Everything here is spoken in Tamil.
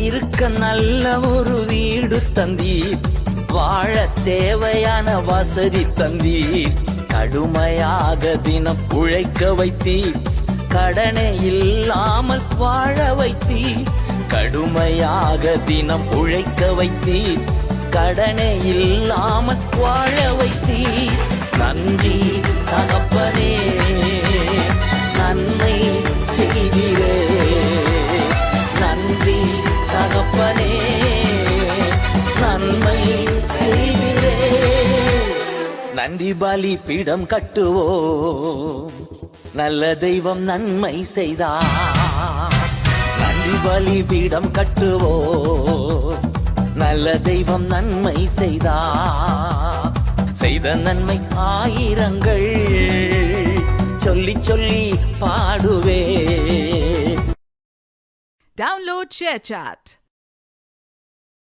இருக்க நல்ல ஒரு வீடு தந்தீர், வாழ தேவையான வசதி தந்தீர், கடுமையாக தினம் உழைக்க வைத்தீர், கடனே இல்லாமல் வாழ வைத்தீர், கடுமையாக தினம் உழைக்க வைத்தீர், கடனே இல்லாமல் வாழ வைத்தீர். நன்றி தகப்பனே, நன்மை செய்கிறே. நன்றி தகப்பனே, நன்மை செய்கிறே. நன்றி பலி பீடம் கட்டுவோம், நல்ல தெய்வம் நன்மை செய்தார். நன்றி பலி பீடம் கட்டுவோம், நல்ல தெய்வம் நன்மை செய்தார். செய்த நன்மை ஆயிரங்கள் சொல்லி சொல்லி பாடுவே. Download ShareChat.